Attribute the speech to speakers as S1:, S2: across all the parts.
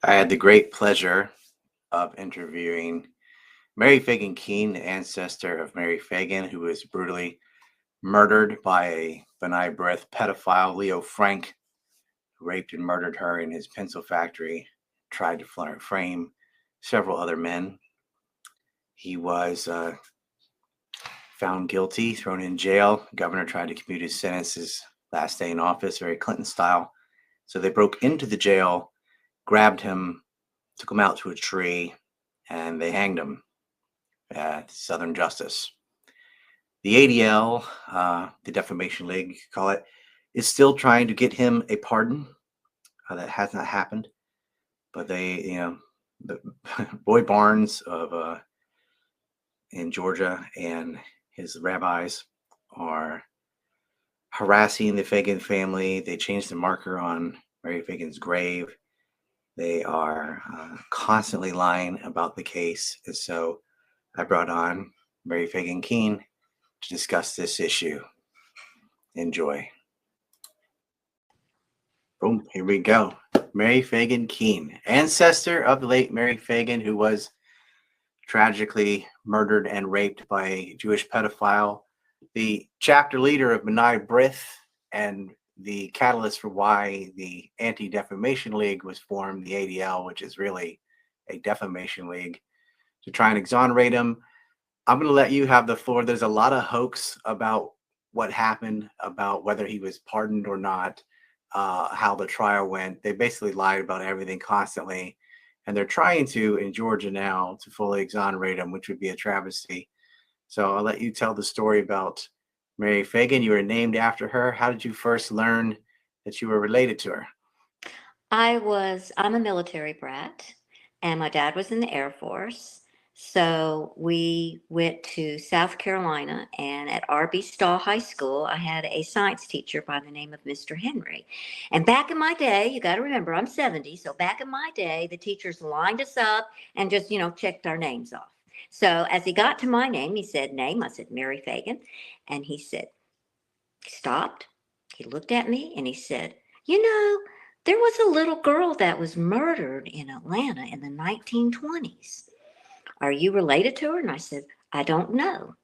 S1: I had the great pleasure of interviewing Mary Phagan Keene, the ancestor of Mary Phagan, who was brutally murdered by a B'nai B'rith pedophile, Leo Frank, who raped and murdered her in his pencil factory, tried to frame several other men. He was found guilty, thrown in jail. The governor tried to commute his sentence his last day in office, very Clinton style. So they broke into the jail, grabbed him, took him out to a tree, and they hanged him at Southern Justice. The ADL, the Defamation League, you could call it, is still trying to get him a pardon. That has not happened. But the Boy Barnes of in Georgia and his rabbis are harassing the Phagan family. They changed the marker on Mary Phagan's grave. They are constantly lying about the case. And so I brought on Mary Phagan Keene to discuss this issue. Enjoy. Boom, here we go. Mary Phagan Keene, ancestor of the late Mary Phagan, who was tragically murdered and raped by a Jewish pedophile, the chapter leader of B'nai B'rith, and the catalyst for why the Anti-Defamation League was formed, the ADL, which is really a defamation league, to try and exonerate him. I'm going to let you have the floor. There's a lot of hoax about what happened, about whether he was pardoned or not, how the trial went. They basically lied about everything constantly. And they're trying to, in Georgia now, to fully exonerate him, which would be a travesty. So I'll let you tell the story about Mary Phagan. You were named after her. How did you first learn that you were related to her?
S2: I'm a military brat, and my dad was in the Air Force. So we went to South Carolina, and at R.B. Stahl High School, I had a science teacher by the name of Mr. Henry. And back in my day, you got to remember, I'm 70. So back in my day, the teachers lined us up and just, checked our names off. So as he got to my name, he said, name. I said, Mary Phagan. And he said, stopped. He looked at me and he said, there was a little girl that was murdered in Atlanta in the 1920s. Are you related to her? And I said, I don't know.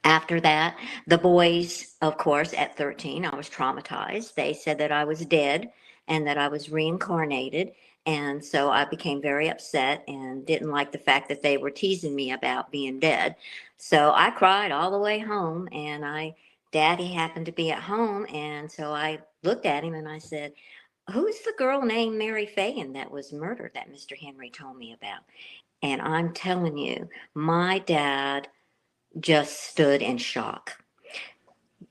S2: After that, the boys, of course, at 13, I was traumatized. They said that I was dead and that I was reincarnated. And so I became very upset and didn't like the fact that they were teasing me about being dead. So I cried all the way home, and Daddy happened to be at home. And so I looked at him and I said, who's the girl named Mary Phagan that was murdered that Mr. Henry told me about? And I'm telling you, my dad just stood in shock.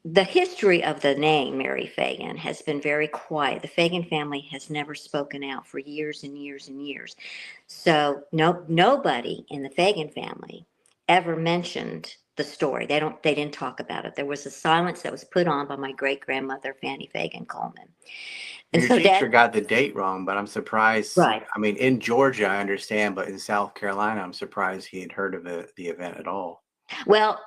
S2: The history of the name Mary Phagan has been very quiet. The Phagan family has never spoken out for years and years and years. So nobody in the Phagan family ever mentioned the story. They didn't talk about it. There was a silence that was put on by my great grandmother, Fanny Phagan Coleman.
S1: And your teacher got the date wrong, but I'm surprised.
S2: Right.
S1: I mean, in Georgia, I understand, but in South Carolina, I'm surprised he had heard of the event at all.
S2: Well,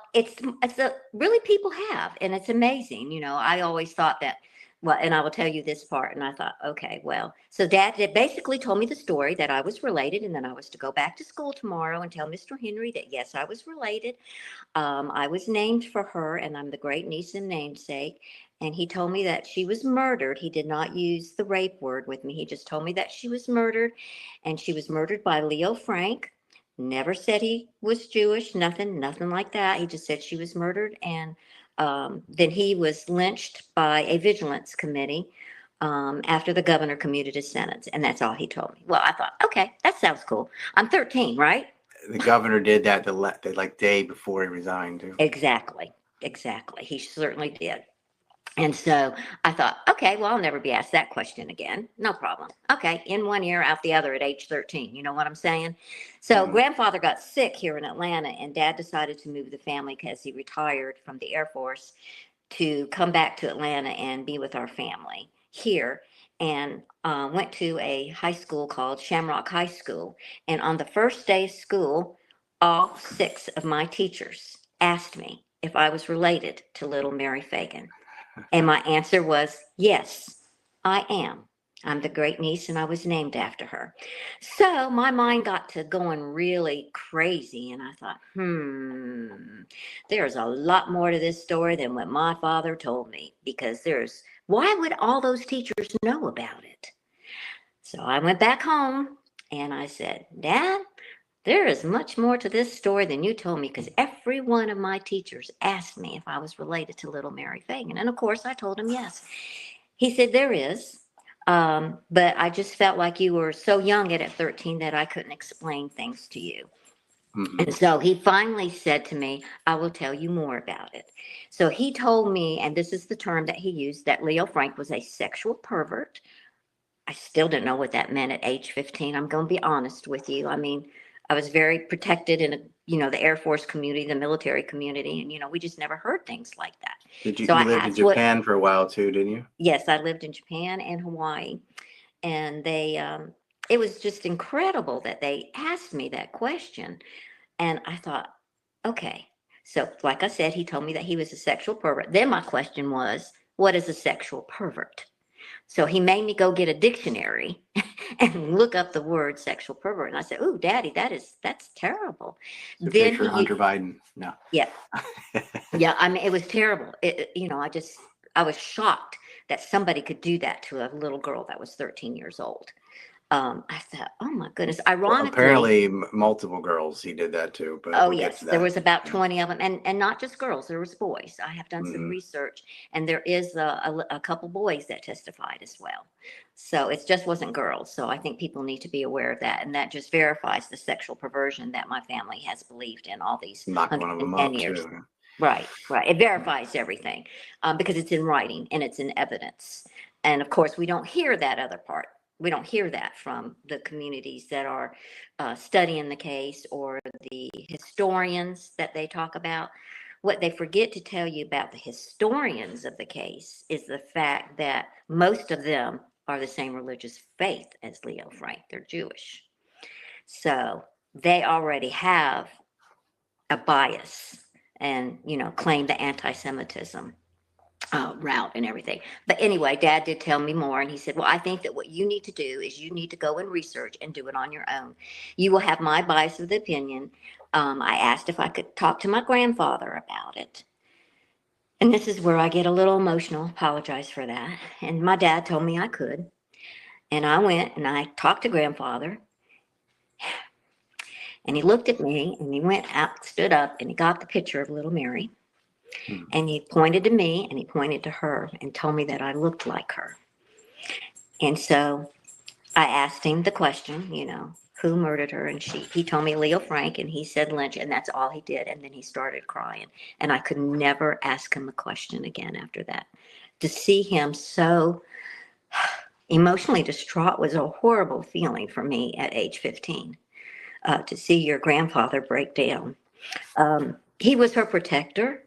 S2: really people have, and it's amazing. I always thought that, well, and I will tell you this part. And I thought, okay, well, so Dad basically told me the story that I was related, and then I was to go back to school tomorrow and tell Mr. Henry that, yes, I was related. I was named for her, and I'm the great niece and namesake. And he told me that she was murdered. He did not use the rape word with me. He just told me that she was murdered, and she was murdered by Leo Frank. Never said he was Jewish, nothing like that. He just said she was murdered, and then he was lynched by a vigilance committee after the governor commuted his sentence, and that's all he told me. Well, I thought, okay, that sounds cool. I'm 13, right?
S1: The governor did that the day before he resigned, too.
S2: Exactly. He certainly did. And so I thought, okay, well, I'll never be asked that question again. No problem. Okay, in one ear, out the other at age 13. You know what I'm saying? So grandfather got sick here in Atlanta, and Dad decided to move the family because he retired from the Air Force to come back to Atlanta and be with our family here. And went to a high school called Shamrock High School. And on the first day of school, all 6 of my teachers asked me if I was related to little Mary Phagan. And my answer was, yes, I am. I'm the great niece and I was named after her. So my mind got to going really crazy and I thought, there's a lot more to this story than what my father told me because why would all those teachers know about it? So I went back home and I said, Dad, there is much more to this story than you told me because every one of my teachers asked me if I was related to little Mary Phagan. And of course, I told him yes. He said, there is. But I just felt like you were so young at 13 that I couldn't explain things to you. And so he finally said to me, I will tell you more about it. So he told me, and this is the term that he used, that Leo Frank was a sexual pervert. I still didn't know what that meant at age 15. I'm going to be honest with you. I mean, I was very protected in, the Air Force community, the military community, and, we just never heard things like that.
S1: You
S2: So I
S1: lived in
S2: asked
S1: Japan for a while too, didn't you?
S2: Yes, I lived in Japan and Hawaii, and it was just incredible that they asked me that question. And I thought, okay. So, like I said, he told me that he was a sexual pervert. Then my question was, what is a sexual pervert? So he made me go get a dictionary and look up the word sexual pervert. And I said, "Ooh, Daddy, that's terrible."
S1: So
S2: Then
S1: picture Hunter Biden. No.
S2: Yeah, yeah. I mean, it was terrible. I was shocked that somebody could do that to a little girl that was 13 years old. I thought, oh my goodness.
S1: Well,
S2: Ironically,
S1: apparently multiple girls he did that to, but
S2: oh
S1: we'll get
S2: yes,
S1: to
S2: there
S1: that.
S2: was about
S1: Yeah.
S2: 20 of them, and not just girls. There was boys. I have done some research, and there is a couple boys that testified as well. So it just wasn't girls. So I think people need to be aware of that, and that just verifies the sexual perversion that my family has believed in all these
S1: Knock one of them
S2: 110
S1: up
S2: years.
S1: too.
S2: Right, right. It verifies everything because it's in writing and it's in evidence. And of course, we don't hear that other part. We don't hear that from the communities that are studying the case or the historians that they talk about. What they forget to tell you about the historians of the case is the fact that most of them are the same religious faith as Leo Frank. They're Jewish. So they already have a bias and, claim the anti-Semitism route and everything. But anyway, Dad did tell me more, and he said, well, I think that what you need to do is you need to go and research and do it on your own. You will have my bias of the opinion. I asked if I could talk to my grandfather about it. And this is where I get a little emotional. Apologize for that. And my dad told me I could. And I went and I talked to grandfather. And he looked at me and he went out, stood up, and he got the picture of little Mary. And he pointed to me and he pointed to her and told me that I looked like her. And so I asked him the question, who murdered her? And he told me Leo Frank, and he said Lynch, and that's all he did. And then he started crying. And I could never ask him a question again after that. To see him so emotionally distraught was a horrible feeling for me at age 15. To see your grandfather break down. He was her protector.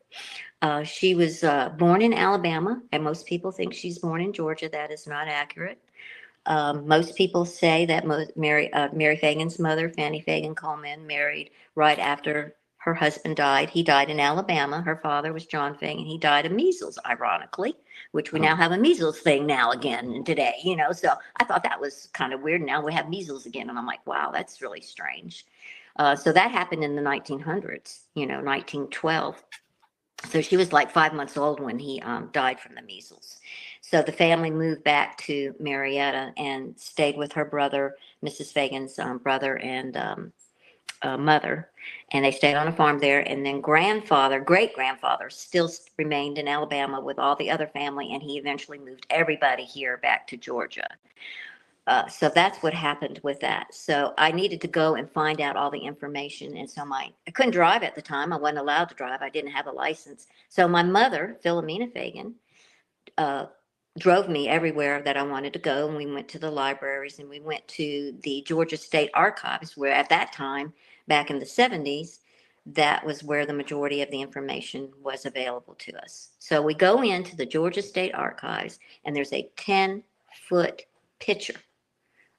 S2: She was born in Alabama, and most people think she's born in Georgia. That is not accurate. Most people say that Mary Phagan's mother, Fanny Phagan Coleman, married right after her husband died. He died in Alabama. Her father was John Phagan. He died of measles, ironically, which we now have a measles thing now again today, So I thought that was kind of weird. Now we have measles again. And I'm like, wow, that's really strange. So that happened in the 1900s, 1912. So she was like 5 months old when he died from the measles. So the family moved back to Marietta and stayed with her brother, Mrs. Phagan's brother and mother. And they stayed on a farm there. And then great grandfather, still remained in Alabama with all the other family. And he eventually moved everybody here back to Georgia. So that's what happened with that. So I needed to go and find out all the information. And so I couldn't drive at the time. I wasn't allowed to drive. I didn't have a license. So my mother, Philomena Phagan, drove me everywhere that I wanted to go. And we went to the libraries and we went to the Georgia State Archives, where at that time, back in the 70s, that was where the majority of the information was available to us. So we go into the Georgia State Archives and there's a 10-foot picture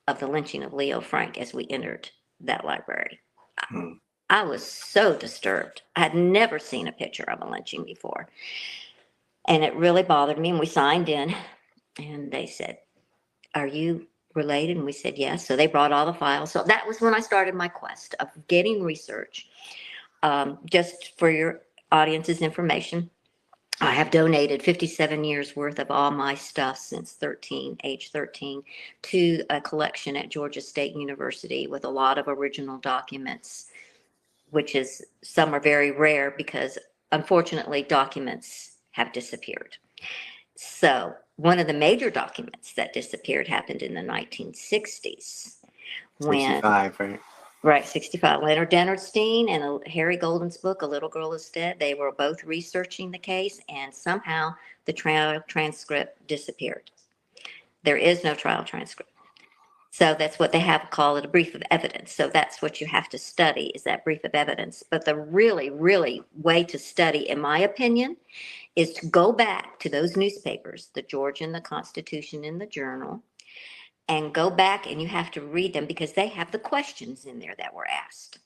S2: of the lynching of Leo Frank as we entered that library. I was so disturbed. I had never seen a picture of a lynching before. And it really bothered me. And we signed in and they said, are you related? And we said, yes. So they brought all the files. So that was when I started my quest of getting research. Just for your audience's information, I have donated 57 years worth of all my stuff since age 13, to a collection at Georgia State University with a lot of original documents, which is, some are very rare because unfortunately documents have disappeared. So one of the major documents that disappeared happened in the 1960s when,
S1: 65, right?
S2: right, 65, Leonard Dennerstein and Harry Golden's book, A Little Girl Is Dead, they were both researching the case, and somehow the trial transcript disappeared. There is no trial transcript. So that's what they have called a brief of evidence. So that's what you have to study, is that brief of evidence. But the really way to study, in my opinion, is to go back to those newspapers, the Georgian, the Constitution, and the Journal, and go back, and you have to read them because they have the questions in there that were asked.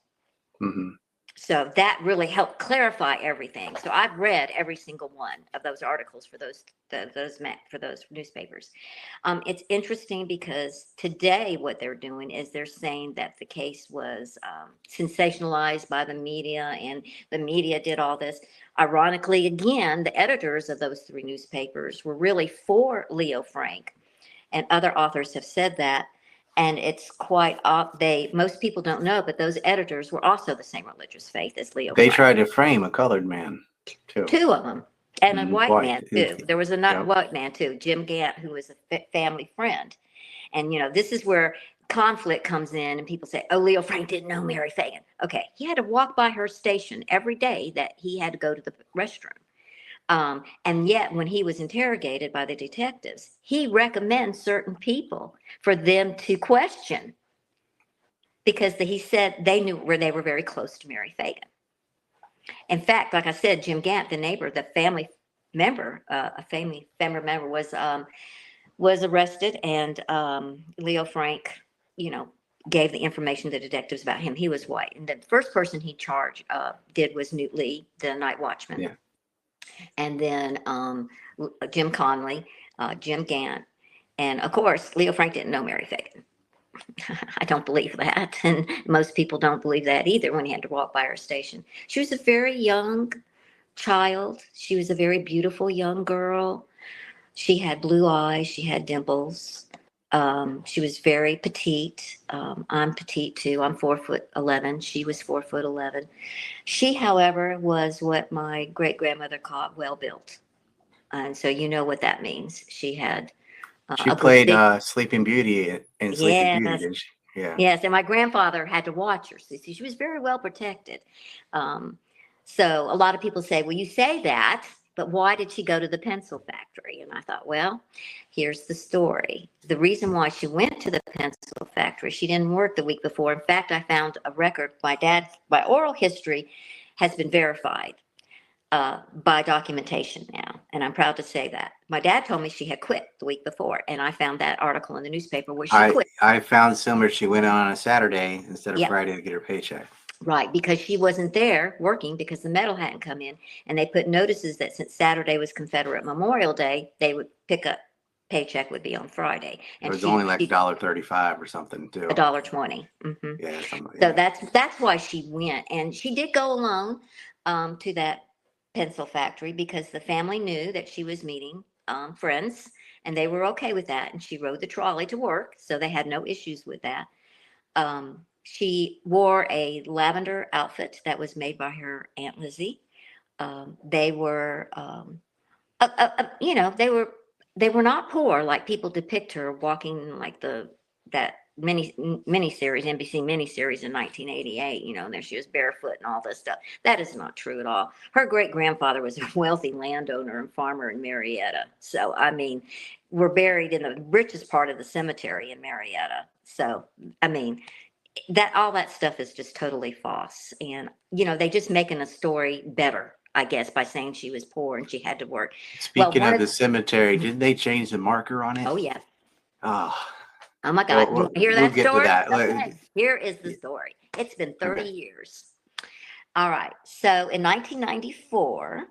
S1: Mm-hmm.
S2: So that really helped clarify everything. So I've read every single one of those articles for those newspapers. It's interesting because today what they're doing is they're saying that the case was sensationalized by the media, and the media did all this. Ironically, again, the editors of those three newspapers were really for Leo Frank, and other authors have said that. And it's quite most people don't know, but those editors were also the same religious faith as Leo
S1: They
S2: Frank.
S1: tried to frame a colored man too.
S2: Two of them, and a white man too. There was a
S1: Yep.
S2: white man too, Jim Gant, who was a family friend. And this is where conflict comes in, and people say, "Oh, Leo Frank didn't know Mary Phagan." Okay, he had to walk by her station every day that he had to go to the restroom. And yet, when he was interrogated by the detectives, he recommends certain people for them to question, because he said they knew where they were very close to Mary Phagan. In fact, like I said, Jim Gant, the neighbor, the family member, a family member was arrested, and Leo Frank, gave the information to detectives about him. He was white, and the first person he charged was Newt Lee, the night watchman.
S1: Yeah.
S2: And then Jim Conley, Jim Gant, and of course, Leo Frank didn't know Mary Phagan. I don't believe that, and most people don't believe that either when he had to walk by her station. She was a very young child. She was a very beautiful young girl. She had blue eyes. She had dimples. She was very petite. I'm petite too. I'm 4'11". She was 4'11". She, however, was what my great grandmother called well built, and so you know what that means. She had
S1: She
S2: a
S1: played
S2: big,
S1: Sleeping Beauty in Sleeping Beauty,
S2: yes,
S1: didn't she? Yeah.
S2: yes, and my grandfather had to watch her. So she was very well protected. Um, so a lot of people say, well, you say that, but why did she go to the pencil factory? And I thought, well, here's the story. The reason why she went to the pencil factory, she didn't work the week before. In fact, I found a record. My oral history has been verified by documentation now, and I'm proud to say that. My dad told me she had quit the week before, and I found that article in the newspaper where she quit.
S1: I found similar. She went on a Saturday instead of
S2: Yep.
S1: Friday to get her paycheck.
S2: Right, because she wasn't there working because the medal hadn't come in, and they put notices that since Saturday was Confederate Memorial Day, they would pick up, paycheck would be on Friday.
S1: And it was only like $1.35 or something too.
S2: $1.20. Mm-hmm.
S1: Yeah, something.
S2: So that's why she went, and she did go alone to that pencil factory because the family knew that she was meeting friends, and they were okay with that. And she rode the trolley to work, so they had no issues with that. She wore a lavender outfit that was made by her Aunt Lizzie. They were, they were not poor like people depict her walking like that mini series, NBC mini series in 1988. There she was barefoot and all this stuff. That is not true at all. Her great grandfather was a wealthy landowner and farmer in Marietta. So I mean, we're buried in the richest part of the cemetery in Marietta. So I mean, all that stuff is just totally false. And, they just making a story better, I guess, by saying she was poor and she had to work.
S1: Speaking of the cemetery, didn't they change the marker on it?
S2: Oh, yeah.
S1: Oh
S2: my God.
S1: We'll
S2: hear that
S1: get
S2: story?
S1: to that.
S2: Okay. Here is the story. It's been 30 years. All right. So in 1994,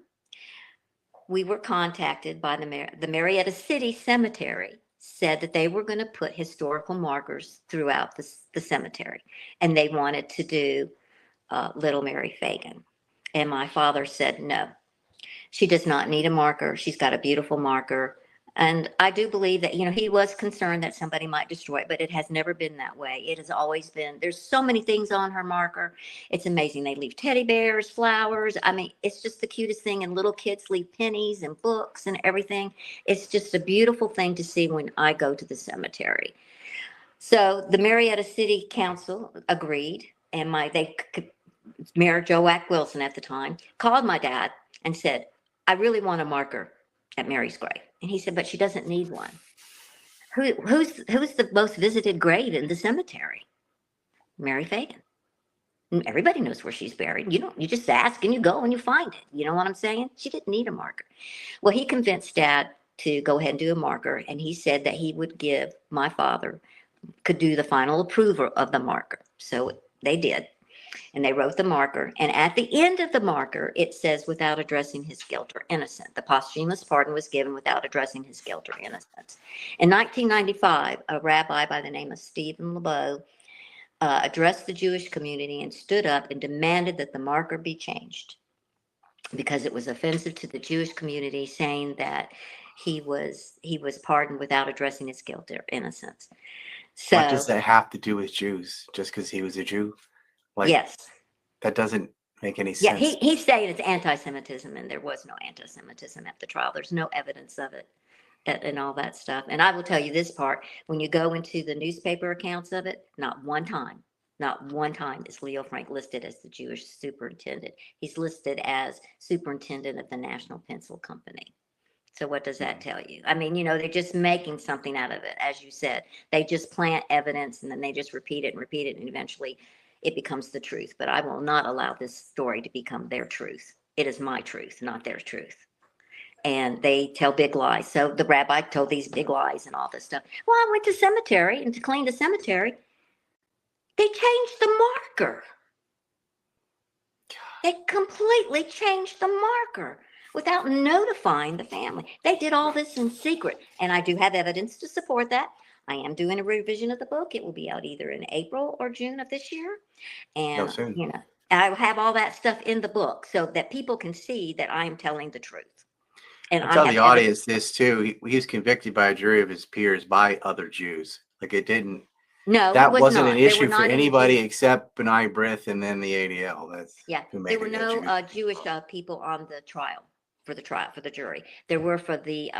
S2: we were contacted by the Marietta City Cemetery said that they were going to put historical markers throughout the cemetery, and they wanted to do Little Mary Phagan. And my father said, no, she does not need a marker. She's got a beautiful marker. And I do believe that, he was concerned that somebody might destroy it, but it has never been that way. It has always been, there's so many things on her marker. It's amazing. They leave teddy bears, flowers. I mean, it's just the cutest thing. And little kids leave pennies and books and everything. It's just a beautiful thing to see when I go to the cemetery. So the Marietta City Council agreed, and Mayor Joack Wilson at the time called my dad and said, I really want a marker at Mary's grave. And he said, but she doesn't need one. Who's the most visited grave in the cemetery? Mary Phagan. And everybody knows where she's buried. You just ask and you go and you find it. You know what I'm saying? She didn't need a marker. Well, he convinced Dad to go ahead and do a marker. And he said that he would give my father, could do the final approval of the marker. So they did. And they wrote the marker. And at the end of the marker, it says, without addressing his guilt or innocence. The posthumous pardon was given without addressing his guilt or innocence. In 1995, a rabbi by the name of Stephen LeBeau addressed the Jewish community and stood up and demanded that the marker be changed because it was offensive to the Jewish community, saying that he was pardoned without addressing his guilt or innocence. So,
S1: what does that have to do with Jews? Just because he was a Jew? Like,
S2: yes.
S1: That doesn't make any
S2: Yeah,
S1: sense.
S2: he's saying it's anti-Semitism, and there was no anti-Semitism at the trial. There's no evidence of it and all that stuff. And I will tell you this part, when you go into the newspaper accounts of it, not one time is Leo Frank listed as the Jewish superintendent. He's listed as superintendent of the National Pencil Company. So what does that tell you? I mean, they're just making something out of it. As you said, they just plant evidence and then they just repeat it, and eventually it becomes the truth. But I will not allow this story to become their truth. It is my truth, not their truth. And they tell big lies. So the rabbi told these big lies and all this stuff. Well, I went to cemetery, and to clean the cemetery, they changed the marker. They completely changed the marker without notifying the family. They did all this in secret. And I do have evidence to support that. I am doing a revision of the book. It will be out either in April or June of this year. And,
S1: soon.
S2: I have all that stuff in the book so that people can see that I am telling the truth. And
S1: I tell the audience this too. He was convicted by a jury of his peers by other Jews. Like, it didn't.
S2: No,
S1: that
S2: it was
S1: wasn't
S2: not.
S1: an issue for anybody except B'nai B'rith and then the ADL. That's
S2: there were no Jewish people on the trial for the jury. There were for the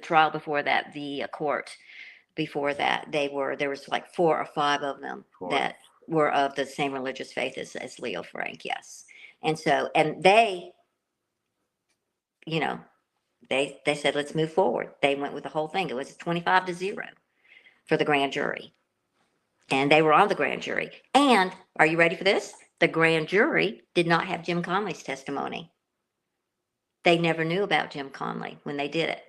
S2: trial before that, the court before that. There was like 4 or 5 of them that were of the same religious faith as Leo Frank. Yes, and so they. They said, let's move forward. They went with the whole thing. It was 25-0 for the grand jury. And they were on the grand jury. And are you ready for this? The grand jury did not have Jim Conley's testimony. They never knew about Jim Conley when they did it.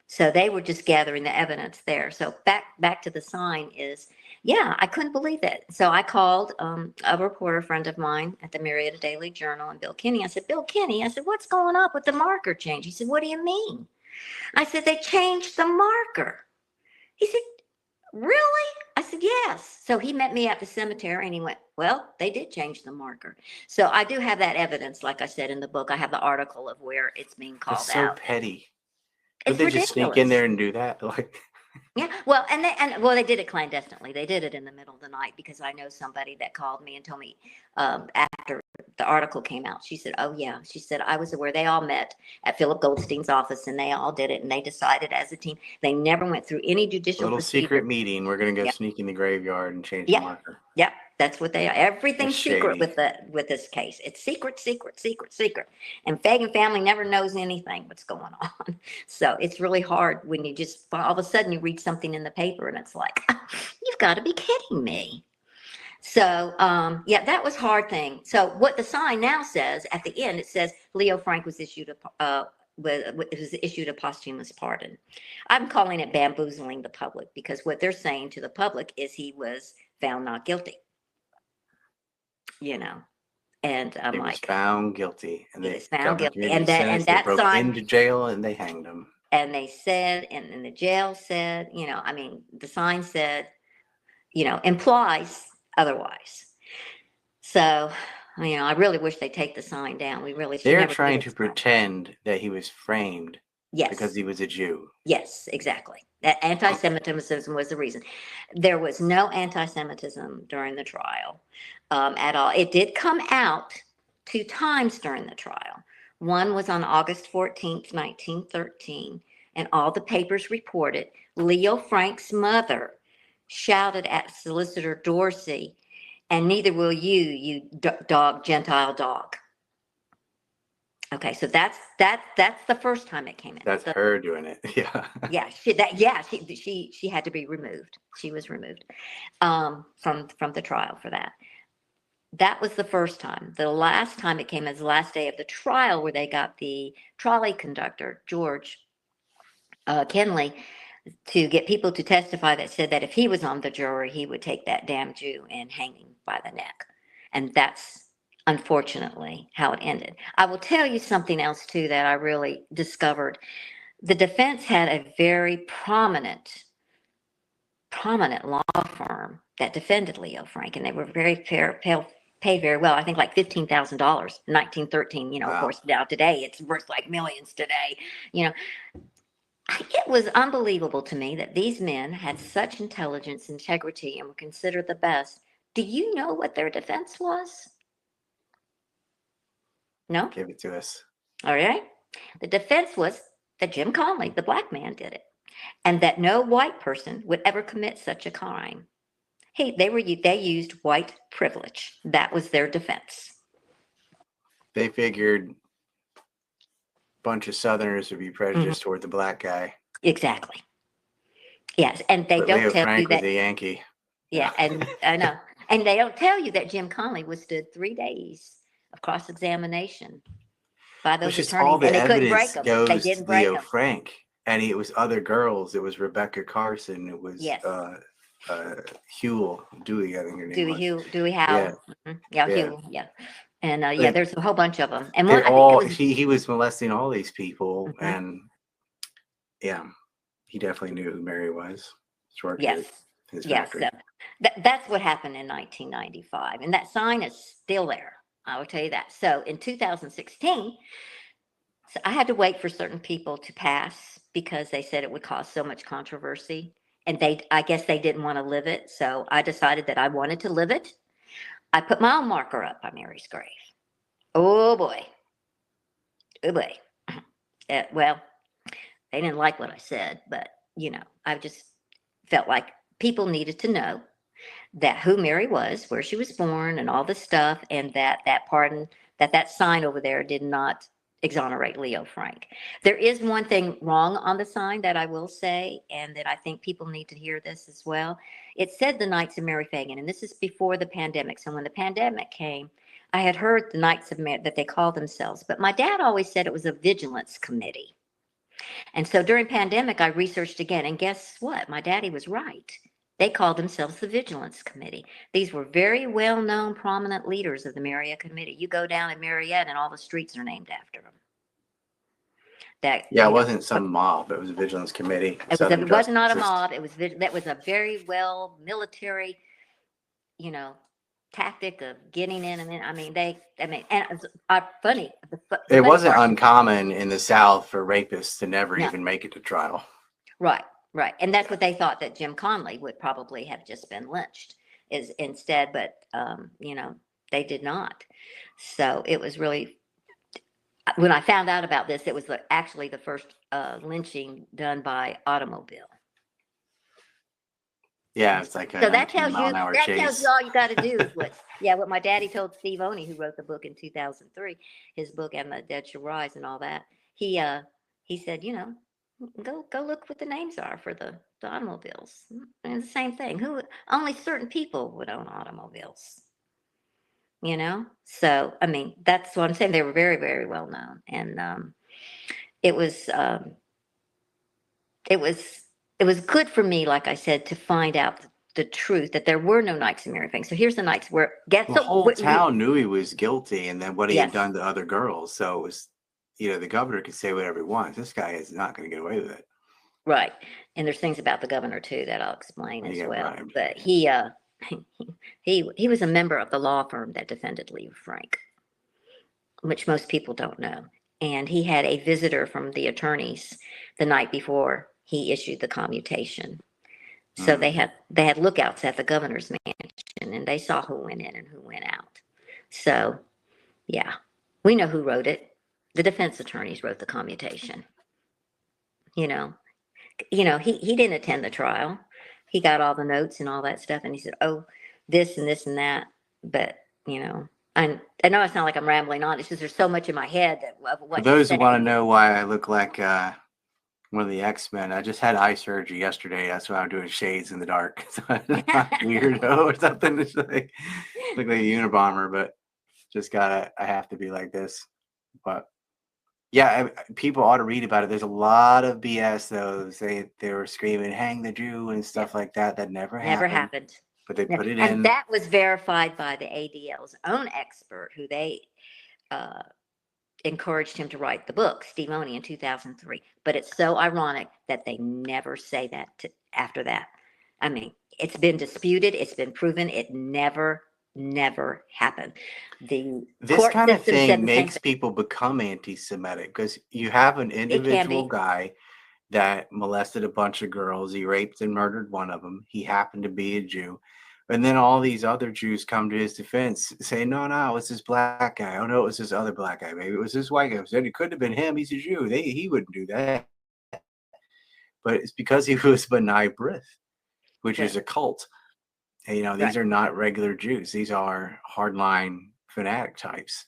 S2: So they were just gathering the evidence there. So back to the sign is, I couldn't believe it. So I called a reporter friend of mine at the Marietta Daily Journal, and Bill Kinney. I said, Bill Kinney, what's going on with the marker change? He said, what do you mean? I said, they changed the marker. He said, really? I said, yes. So he met me at the cemetery and he went, well, they did change the marker. So I do have that evidence. Like I said in the book, I have the article of where it's being called out.
S1: It's so petty.
S2: It's
S1: Would they
S2: ridiculous.
S1: just sneak in there and do that? Like,
S2: yeah, well, they did it clandestinely. They did it in the middle of the night because I know somebody that called me and told me after the article came out. She said, "Oh yeah," she said, "I was aware. They all met at Philip Goldstein's office and they all did it and they decided as a team. They never went through any judicial
S1: little
S2: procedure.
S1: Secret meeting. We're gonna go sneak in the graveyard and change the marker."
S2: Yep, that's what they are. Everything's secret
S1: shady.
S2: with this case. It's secret. And Phagan family never knows anything what's going on. So it's really hard when you just all of a sudden you read something in the paper and it's like, you've got to be kidding me. So that was a hard thing. So what the sign now says at the end, it says Leo Frank was issued a posthumous pardon. I'm calling it bamboozling the public because what they're saying to the public is he was found not guilty. And
S1: he was found guilty, and
S2: he was found guilty, and
S1: that
S2: that
S1: broke
S2: sign
S1: into jail and they hanged him.
S2: And they said, and the jail said, I mean, the sign said, implies otherwise. So, I really wish they take the sign down. She
S1: They're
S2: never
S1: trying
S2: did.
S1: to pretend that he was framed because
S2: Yes.
S1: he was a Jew.
S2: Yes, exactly. That anti-Semitism was the reason. There was no anti-Semitism during the trial at all. It did come out 2 times during the trial. One was on August 14th, 1913, and all the papers reported Leo Frank's mother shouted at Solicitor Dorsey, "And neither will you, you dog, Gentile dog." Okay, so that's the first time it came in.
S1: That's her doing it. Yeah.
S2: Yeah, she had to be removed. She was removed from the trial for that. That was the first time. The last time it came is the last day of the trial, where they got the trolley conductor, George Kenley, to get people to testify that said that if he was on the jury, he would take that damn Jew and hang him by the neck. And that's unfortunately how it ended. I will tell you something else too that I really discovered. The defense had a very prominent law firm that defended Leo Frank, and they were very paid very well. I think like $15,000 in 1913. Of
S1: Wow.
S2: course, now today it's worth like millions today. It was unbelievable to me that these men had such intelligence, integrity, and were considered the best. Do you know what their defense was? No?
S1: Give it to us.
S2: All right. The defense was that Jim Conley, the black man, did it, and that no white person would ever commit such a crime. They used white privilege. That was their defense.
S1: They figured a bunch of Southerners would be prejudiced toward the black guy.
S2: Exactly. Yes, and they
S1: But
S2: don't
S1: Leo
S2: tell
S1: Frank
S2: you that.
S1: was a Yankee.
S2: Yeah, and I know, and they don't tell you that Jim Conley withstood 3 days of cross-examination by those
S1: Which is
S2: attorneys,
S1: all the
S2: and they couldn't break
S1: evidence
S2: them.
S1: goes
S2: They
S1: to
S2: didn't break
S1: Leo
S2: them.
S1: Frank, and it was other girls. It was Rebecca Carson. It was
S2: Yes.
S1: Dewey, I think her name was.
S2: Dewey Howell.
S1: Yeah.
S2: Yeah,
S1: Yeah.
S2: Hugh. Yeah, and there's a whole bunch of them. And
S1: he was molesting all these people, and yeah, he definitely knew who Mary was.
S2: Yes.
S1: His
S2: Yes.
S1: factory.
S2: That's what happened in 1995, and that sign is still there. I will tell you that. So in 2016, so I had to wait for certain people to pass because they said it would cause so much controversy, and I guess they didn't want to live it. So I decided that I wanted to live it. I put my own marker up on Mary's grave. Oh boy. Oh boy. Well, they didn't like what I said, but I just felt like people needed to know that who Mary was, where she was born, and all this stuff, and that sign over there did not exonerate Leo Frank. There is one thing wrong on the sign that I will say, and that I think people need to hear this as well. It said the Knights of Mary Phagan, and this is before the pandemic. So when the pandemic came, I had heard the Knights of Mary that they called themselves, but my dad always said it was a vigilance committee. And so during pandemic, I researched again, and guess what? My daddy was right. They called themselves the Vigilance Committee. These were very well-known, prominent leaders of the Marietta Committee. You go down in Marietta, and all the streets are named after them.
S1: It wasn't some mob. It was a vigilance committee.
S2: It was not a mob. That was a very well military, tactic of getting in. Funny.
S1: It wasn't uncommon in the South for rapists to never even make it to trial.
S2: Right. Right. And that's what they thought, that Jim Conley would probably have just been lynched instead. But, they did not. So it was really, when I found out about this, it was actually the first lynching done by automobile.
S1: Yeah, it's like
S2: so that tells you all you got to do is what my daddy told Steve Oney, who wrote the book in 2003, his book "And the Dead Shall Rise" and all that. He said, go look what the names are for the automobiles. And the same thing. Only certain people would own automobiles. So that's what I'm saying. They were very, very well known, and it was good for me, like I said, to find out the truth, that there were no Knights of Mary Phagan. So here's the Knights where
S1: the whole town knew he was guilty, and then what he had done to other girls. So it was, the governor can say whatever he wants. This guy is not going to get away with it.
S2: Right. And there's things about the governor too that I'll explain
S1: He
S2: as
S1: got
S2: well.
S1: bribed.
S2: But he was a member of the law firm that defended Lee Frank, which most people don't know. And he had a visitor from the attorneys the night before he issued the commutation. So they had lookouts at the governor's mansion, and they saw who went in and who went out. So yeah, we know who wrote it. The defense attorneys wrote the commutation. You know, he didn't attend the trial. He got all the notes and all that stuff, and he said, "Oh, this and this and that." But I know it's not like I'm rambling on. It's just there's so much in my head that of
S1: For
S2: what he's
S1: those who want to
S2: saying.
S1: know why I look like one of the X-Men, I just had eye surgery yesterday. That's why I'm doing shades in the dark. So I'm not weirdo or something. It's like look like a Unabomber, but I have to be like this. But yeah, people ought to read about it. There's a lot of BS though. They were screaming "Hang the Jew" and stuff like that. That never
S2: Never
S1: happened.
S2: happened.
S1: But they put it
S2: And
S1: in.
S2: that was verified by the ADL's own expert, who they uh, encouraged him to write the book, Steve Oney, in 2003. But it's so ironic that they never say that after that. I mean, it's been disputed, it's been proven, it never happened. The
S1: This
S2: court
S1: kind of
S2: system said
S1: thing
S2: the same
S1: makes
S2: thing.
S1: people become anti-Semitic because you have an
S2: It can
S1: individual
S2: be.
S1: guy that molested a bunch of girls. He raped and murdered one of them. He happened to be a Jew. And then all these other Jews come to his defense saying, no, it was this black guy. Oh, no, it was this other black guy. Maybe it was this white guy. Said it couldn't have been him. He's a Jew. He wouldn't do that. But it's because he was B'nai B'rith, which is
S2: Right.
S1: a cult. And, these
S2: Right.
S1: are not regular Jews. These are hardline fanatic types.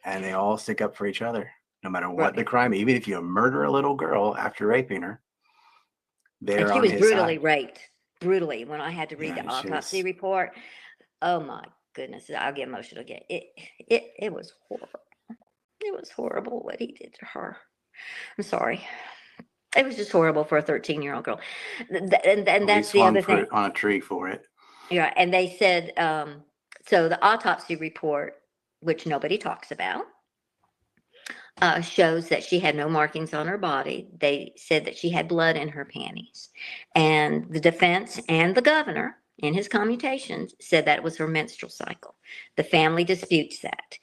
S1: And they all stick up for each other, no matter what the
S2: Right.
S1: crime. Even if you murder a little girl after raping her,
S2: And
S1: they're
S2: she
S1: on
S2: was
S1: his
S2: brutally
S1: side.
S2: raped. Brutally. When I had to read
S1: Yeah,
S2: the
S1: it's
S2: autopsy
S1: just
S2: report, oh my goodness, I'll get emotional again. It was horrible. It was horrible what he did to her. I'm sorry. It was just horrible for a 13-year-old girl. And
S1: well, he
S2: that's the
S1: swung
S2: other
S1: for
S2: thing.
S1: it on a tree for it.
S2: Yeah. And they said, so the autopsy report, which nobody talks about, shows that she had no markings on her body. They said that she had blood in her panties. And the defense and the governor, in his commutations, said that it was her menstrual cycle. The family disputes that.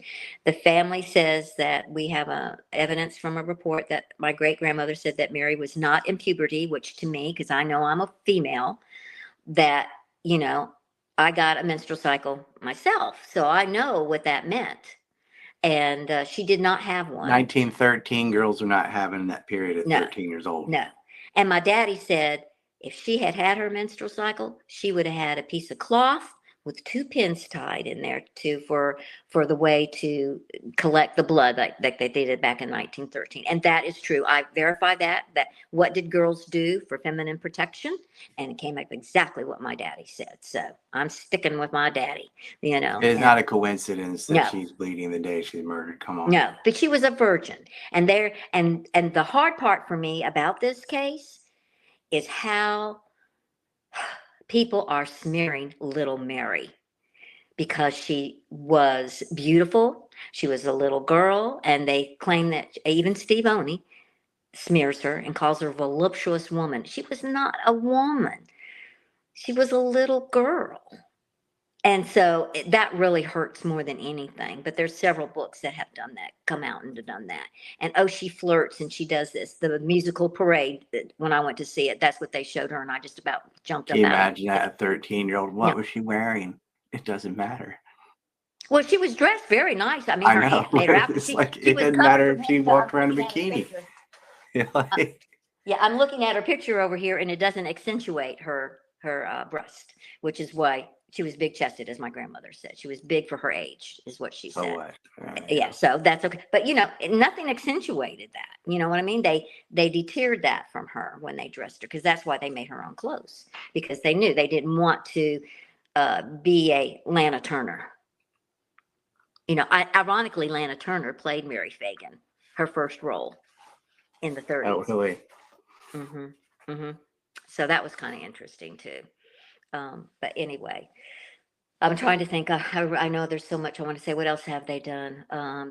S2: The family says that we have evidence from a report that my great grandmother said that Mary was not in puberty, which to me, because I know I'm a female, that, I got a menstrual cycle myself. So I know what that meant. And she did not have one.
S1: 1913 girls are not having that period at
S2: No,
S1: 13 years old.
S2: no. And my daddy said if she had had her menstrual cycle, she would have had a piece of cloth with two pins tied in there for the way to collect the blood like they did back in 1913. And that is true. I verified that what did girls do for feminine protection? And it came up exactly what my daddy said. So I'm sticking with my daddy,
S1: It's not a coincidence that
S2: no.
S1: she's bleeding the day she's murdered. Come on.
S2: No, but she was a virgin. And the hard part for me about this case is how people are smearing little Mary because she was beautiful. She was a little girl, and they claim that even Steve Oney smears her and calls her a voluptuous woman. She was not a woman. She was a little girl. And so that really hurts more than anything. But there's several books that have done that, come out and done that. And oh, she flirts and she does this. The musical parade, when I went to see it, that's what they showed her. And I just about jumped
S1: Can
S2: up
S1: you
S2: out of
S1: imagine that a 13-year-old? What
S2: no.
S1: was she wearing? It doesn't matter.
S2: Well, she was dressed very nice. I mean,
S1: I
S2: her
S1: know.
S2: aunt made her outfit.
S1: It's like
S2: She
S1: it
S2: was
S1: doesn't
S2: covered
S1: matter
S2: from
S1: if
S2: head
S1: she
S2: to toe. I'm
S1: walked around in a
S2: looking at her
S1: bikini.
S2: picture.
S1: Like,
S2: Yeah, I'm looking at her picture over here, and it doesn't accentuate her breast, which is why she was big chested, as my grandmother said. She was big for her age, is what she
S1: so
S2: said.
S1: what?
S2: Yeah, so that's okay. But nothing accentuated that. You know what I mean? They deterred that from her when they dressed her, because that's why they made her own clothes, because they knew they didn't want to be a Lana Turner. Ironically, Lana Turner played Mary Phagan, her first role in the 30s.
S1: Oh, really?
S2: Mm-hmm. Mm-hmm. So that was kind of interesting too. But anyway, I'm trying to think. I know there's so much I want to say. What else have they done?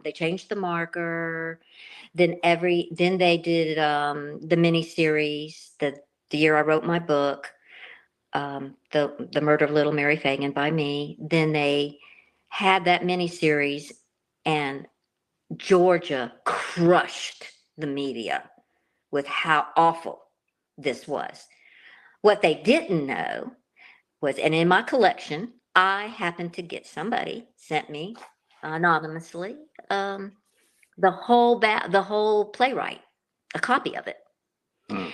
S2: They changed the marker. Then they did the mini series. The year I wrote my book, the Murder of Little Mary Phagan by me. Then they had that mini series, and Georgia crushed the media with how awful this was. What they didn't know was, and in my collection, I happened to get somebody sent me anonymously the whole playwright, a copy of it.
S1: Hmm.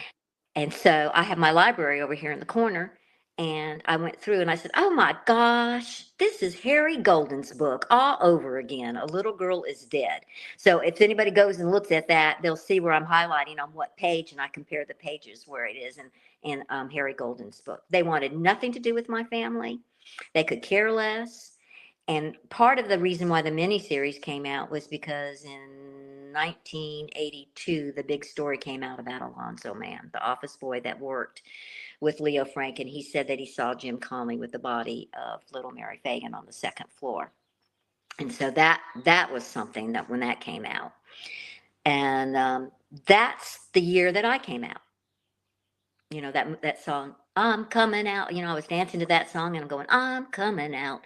S2: And so I have my library over here in the corner, and I went through and I said, "Oh my gosh, this is Harry Golden's book all over again. A Little Girl is Dead." So if anybody goes and looks at that, they'll see where I'm highlighting on what page, and I compare the pages where it is in Harry Golden's book. They wanted nothing to do with my family. They could care less. And part of the reason why the miniseries came out was because in 1982, the big story came out about Alonzo Mann, the office boy that worked with Leo Frank, and he said that he saw Jim Conley with the body of little Mary Phagan on the second floor. And so that was something that when that came out, and that's the year that I came out. You know that song, "I'm coming out." You know, I was dancing to that song, and I'm going, "I'm coming out."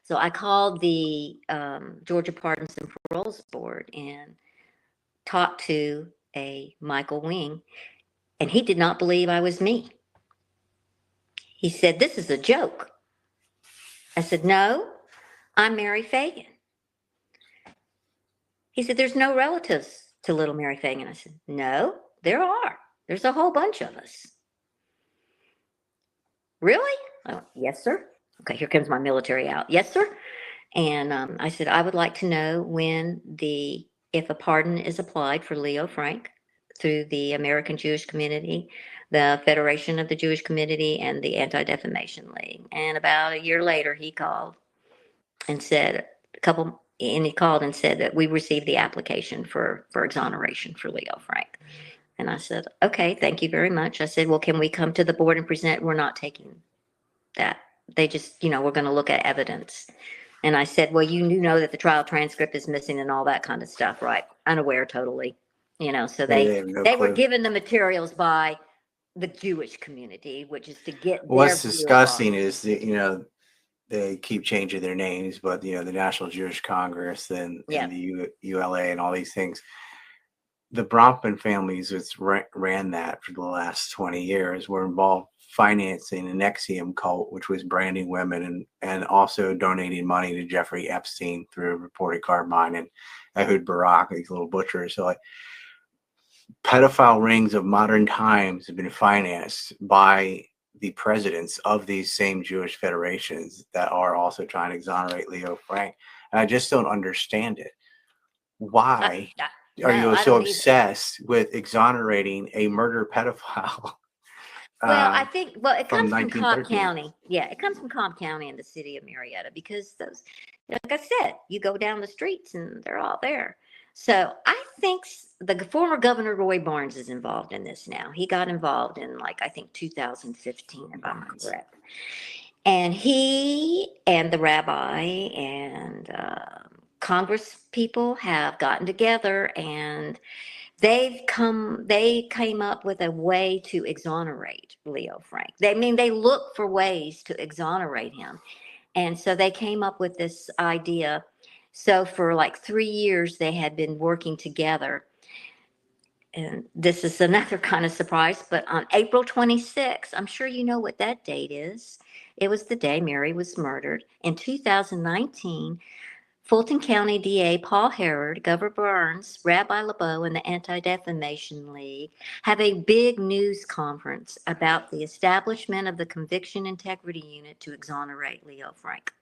S2: So I called the Georgia Pardons and Paroles Board and talked to a Michael Wing, and he did not believe I was me. He said, "This is a joke." I said, "No, I'm Mary Phagan." He said, "There's no relatives to little Mary Phagan." I said, "No, there are. There's a whole bunch of us." "Really?" I went, "Yes, sir." Okay, here comes my military out. "Yes, sir." And I said, "I would like to know if a pardon is applied for Leo Frank through the American Jewish Community, the Federation of the Jewish Community, and the Anti-Defamation League." And about a year later, he called and said and he called and said that we received the application for exoneration for Leo Frank. And I said, "Okay, thank you very much." I said, "Well, can we come to the board and present?" "We're not taking that. They just, we're going to look at evidence." And I said, "Well, you know that the trial transcript is missing and all that kind of stuff, right?" Unaware totally, so
S1: They have no
S2: they were
S1: clue.
S2: given the materials by the Jewish community, which is to get
S1: What's
S2: their view on
S1: disgusting
S2: it.
S1: is that, they keep changing their names, but the National Jewish Congress and
S2: Yeah.
S1: the ULA and all these things. The Bronfman families, which ran that for the last 20 years, were involved financing an NXIVM cult, which was branding women and also donating money to Jeffrey Epstein through Reported Carbine and Ehud Barak, these little butchers. So, like, pedophile rings of modern times have been financed by the presidents of these same Jewish federations that are also trying to exonerate Leo Frank. And I just don't understand it. Why are
S2: No,
S1: you
S2: I
S1: so
S2: don't either.
S1: obsessed with exonerating a murder pedophile
S2: Well, I think, it
S1: from
S2: comes from Cobb
S1: 1913?
S2: County. Yeah, it comes from Cobb County in the city of Marietta because like I said, you go down the streets and they're all there. So I think the former governor Roy Barnes is involved in this now. He got involved in, like, I think 2015, if I'm
S1: Barnes.
S2: correct. And he and the rabbi and Congress people have gotten together, and they came up with a way to exonerate Leo Frank. They look for ways to exonerate him. And so they came up with this idea. So for like 3 years, they had been working together. And this is another kind of surprise, but on April 26th, I'm sure you know what that date is. It was the day Mary was murdered. In 2019, Fulton County DA Paul Herrod, Governor Burns, Rabbi LeBeau, and the Anti-Defamation League have a big news conference about the establishment of the Conviction Integrity Unit to exonerate Leo Frank.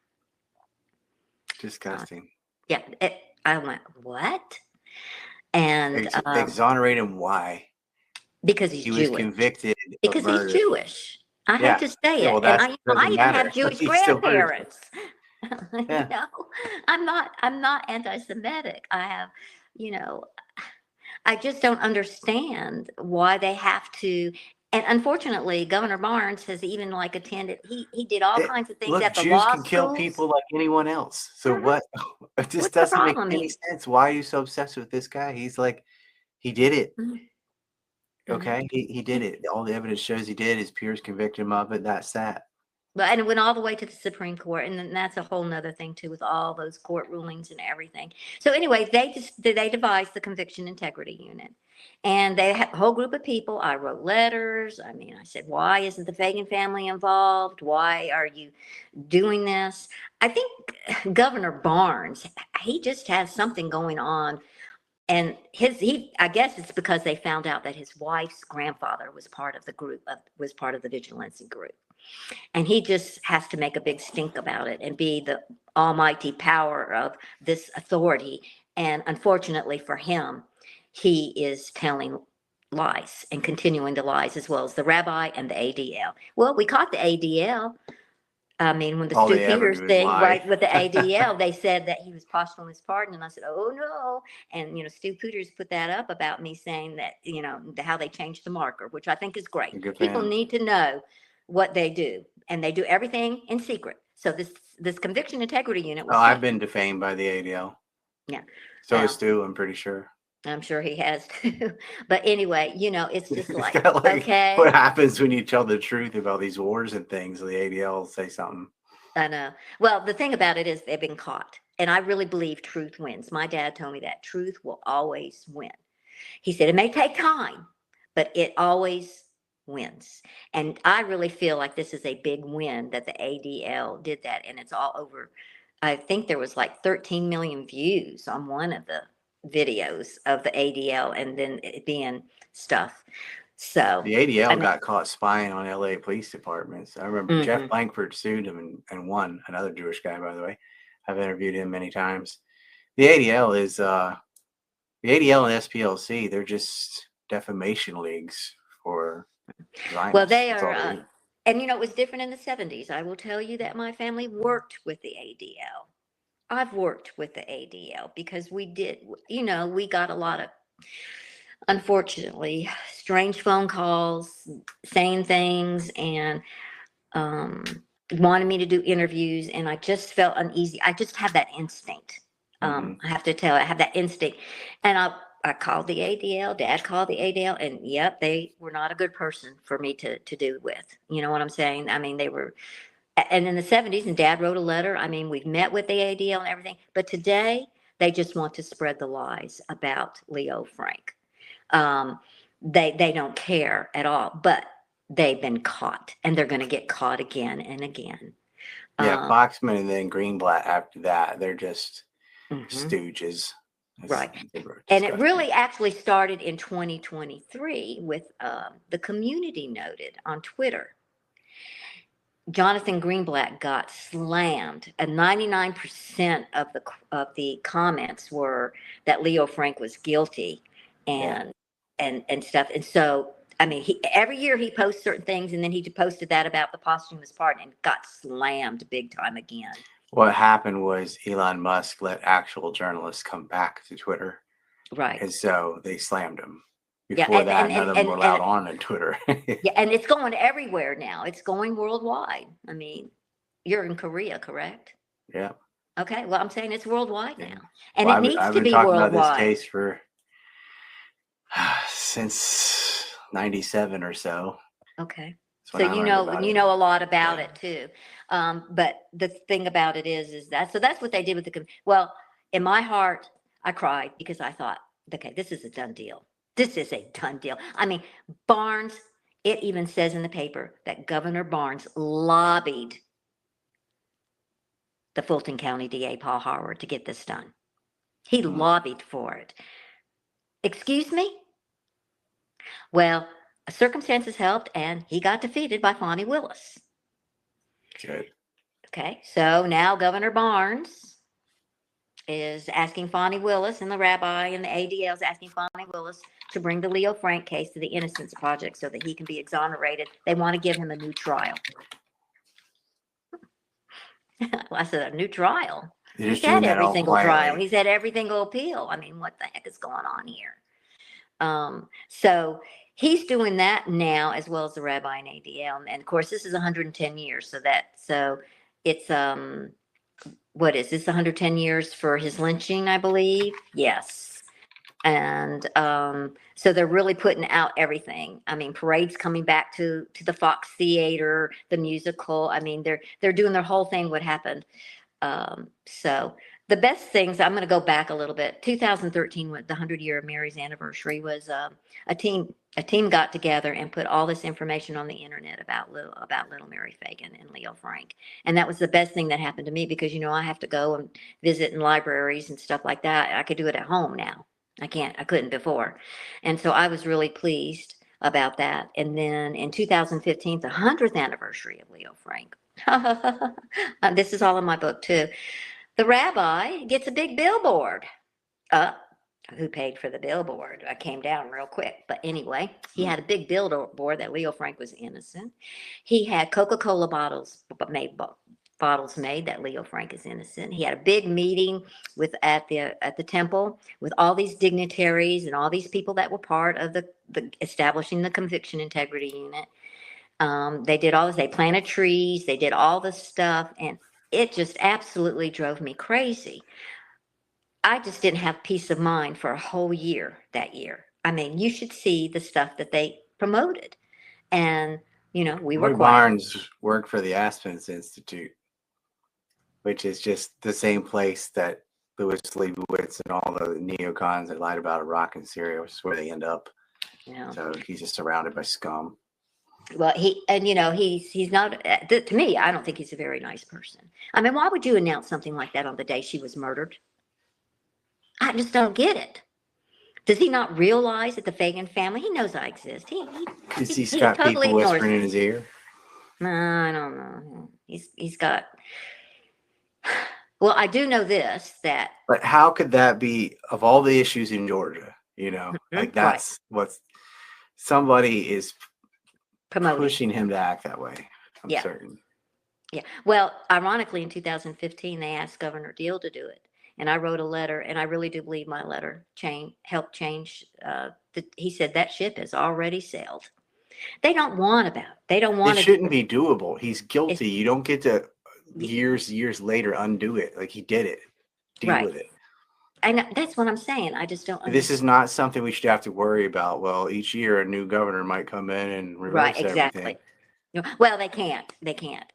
S1: Disgusting.
S2: Yeah, I went, "What?" And
S1: Exonerate him? Why?
S2: because he's
S1: He was
S2: Jewish.
S1: convicted of
S2: Because he's
S1: murder.
S2: Jewish. I hate
S1: Yeah.
S2: to say
S1: Yeah.
S2: it.
S1: Well,
S2: And
S1: that
S2: I
S1: doesn't
S2: even
S1: matter.
S2: have Jewish
S1: He still murdered.
S2: grandparents.
S1: Yeah.
S2: I'm not anti-Semitic. you know, I just don't understand why they have to. And unfortunately, Governor Barnes has even like attended, he did all kinds of things
S1: Look,
S2: at the
S1: Jews
S2: law
S1: can kill
S2: schools.
S1: people like anyone else. So
S2: Mhm.
S1: what? It just
S2: What's the
S1: doesn't make
S2: problem
S1: any
S2: here?
S1: sense. Why are you so obsessed with this guy? He's like, he did it.
S2: Mhm. Mhm.
S1: Okay, he did it. All the evidence shows he did. His peers convicted him of it. That's that.
S2: But and it went all the way to the Supreme Court, and then that's a whole nother thing too, with all those court rulings and everything. So anyway, they devised the Conviction Integrity Unit, and they had a whole group of people. I wrote letters. I mean, I said, why isn't the Phagan family involved? Why are you doing this? I think Governor Barnes, he just has something going on. And I guess it's because they found out that his wife's grandfather was part of the group, was part of the vigilancy group. And he just has to make a big stink about it and be the almighty power of this authority. And unfortunately for him, he is telling lies and continuing the lies, as well as the rabbi and the ADL. Well, we caught the ADL. I mean, when the
S1: All
S2: Stu
S1: they ever
S2: Peters
S1: do is
S2: thing,
S1: lie.
S2: right, with the ADL, they said that he was postuling his pardon. And I said, oh no. And, Stu Peters put that up about me saying that, how they changed the marker, which I think is great.
S1: Good for
S2: People
S1: him.
S2: need to know what they do, and they do everything in secret. So this Conviction Integrity Unit
S1: Oh,
S2: was
S1: I've
S2: set.
S1: been defamed by the ADL.
S2: Yeah.
S1: So is
S2: Well,
S1: Stu, I'm pretty sure.
S2: I'm sure he has too. But anyway, it's just
S1: It's
S2: like,
S1: kind of like
S2: okay.
S1: what happens when you tell the truth about these wars and things. The ADL will say something.
S2: I know. Well, the thing about it is they've been caught. And I really believe truth wins. My dad told me that truth will always win. He said it may take time, but it always wins. And I really feel like this is a big win that the ADL did that. And it's all over. I think there was like 13 million views on one of the videos of the ADL, and then it being stuff. So,
S1: The
S2: I
S1: ADL
S2: mean,
S1: got caught spying on LA police departments. I remember Jeff
S2: mhm.
S1: Langford sued him and won. Another Jewish guy, by the way. I've interviewed him many times. The ADL is the ADL and SPLC. They're just defamation leagues for
S2: Well,
S1: Zionists.
S2: they
S1: That's all
S2: are,
S1: they do.
S2: and it was different in the 70s. I will tell you that my family worked with the ADL. I've worked with the ADL because we did, we got a lot of, unfortunately, strange phone calls saying things, and um, wanted me to do interviews, and I just felt uneasy. I just have that instinct.
S1: Mm-hmm.
S2: I have to tell, I have that instinct. And I called the ADL, Dad called the ADL, and yep, they were not a good person for me to do with. You know what I'm saying? I mean, they were, and in the 70s, and Dad wrote a letter. I mean, we've met with the ADL and everything, but today they just want to spread the lies about Leo Frank. Um, they don't care at all, but they've been caught, and they're going to get caught again and again.
S1: Yeah,
S2: Um,
S1: Foxman and then Greenblatt after that. They're just
S2: mhm,
S1: stooges.
S2: right.
S1: They were
S2: And it
S1: disgusting.
S2: really actually started in 2023 with the community noted on Twitter. Jonathan Greenblatt got slammed, and 99% of the comments were that Leo Frank was guilty,
S1: Yeah.
S2: and stuff. And so, I mean, every year he posts certain things, and then he posted that about the posthumous pardon and got slammed big time again.
S1: What happened was Elon Musk let actual journalists come back to Twitter,
S2: Right.
S1: and so they slammed him.
S2: Yeah.
S1: Before that, none of them were allowed on Twitter.
S2: Yeah, and it's going everywhere now. It's going worldwide. I mean, you're in Korea, correct?
S1: Yeah.
S2: Okay. Well, I'm saying it's worldwide
S1: Yeah.
S2: now, and
S1: Well,
S2: it needs
S1: I've
S2: to
S1: been
S2: be
S1: talking about this
S2: worldwide.
S1: case for since '97 or so.
S2: Okay.
S1: That's
S2: So
S1: when I learned about
S2: you
S1: it.
S2: know a lot about
S1: Yeah.
S2: it too. But the thing about it is that, so that's what they did with well, in my heart, I cried because I thought, okay, this is a done deal. This is a done deal. I mean, Barnes, it even says in the paper that Governor Barnes lobbied the Fulton County DA, Paul Howard, to get this done. He
S1: Mm,
S2: lobbied for it. Excuse me? Well, circumstances helped, and he got defeated by Fonnie Willis.
S1: good.
S2: Okay, so now Governor Barnes is asking Fonnie Willis, and the rabbi and the ADL is asking Fonnie Willis to bring the Leo Frank case to the Innocence Project so that he can be exonerated. They want to give him a new trial. Well, I said, a new trial?
S1: They're
S2: He's
S1: just doing
S2: had
S1: that
S2: every
S1: all
S2: single trial.
S1: quietly.
S2: He's had every single appeal. I mean, what the heck is going on here? So he's doing that now as well as the rabbi in ADL. And of course, this is 110 years. So it's, what is this, 110 years for his lynching, I believe? Yes. And so they're really putting out everything. I mean, parades coming back to the Fox Theater, the musical. I mean, they're doing their whole thing. What happened? So the best things, I'm going to go back a little bit. 2013, with the 100-year of Mary's anniversary, was a team got together and put all this information on the internet about little Mary Phagan and Leo Frank. And that was the best thing that happened to me, because, I have to go and visit in libraries and stuff like that. I could do it at home now. I couldn't before. And so I was really pleased about that. And then in 2015, the 100th anniversary of Leo Frank. This is all in my book too. The rabbi gets a big billboard. Who paid for the billboard? I came down real quick. But anyway, he had a big billboard that Leo Frank was innocent. He had Coca-Cola bottles made that Leo Frank is innocent. He had a big meeting at the temple with all these dignitaries and all these people that were part of the establishing the conviction integrity unit. They did all this. They planted trees. They did all this stuff, and it just absolutely drove me crazy. I just didn't have peace of mind for a whole year that year. I mean, you should see the stuff that they promoted, and we were
S1: Roy
S2: quiet.
S1: Barnes worked for the Aspens Institute, which is just the same place that Louis Leibowitz and all the neocons that lied about Iraq and Syria, which is where they end up. So he's just surrounded by scum.
S2: Well, he's not, to me, I don't think he's a very nice person. I mean, why would you announce something like that on the day she was murdered? I just don't get it. Does he not realize that the Phagan family, he knows I exist.
S1: He's got totally people whispering in his ear.
S2: I don't know. He's got, well, I do know this, that.
S1: But how could that be, of all the issues in Georgia, like that's what's, somebody is pushing him to act that way. I'm certain.
S2: Yeah. Well, ironically, in 2015, they asked Governor Deal to do it. And I wrote a letter, and I really do believe my letter helped change. He said that ship has already sailed. They don't want about it. They don't want
S1: it. It shouldn't be doable. He's guilty. You don't get to years later undo it. Like, he did it. Deal with it.
S2: And that's what I'm saying. I just don't understand.
S1: This is not something we should have to worry about. Well, each year a new governor might come in and reverse everything.
S2: Well, they can't.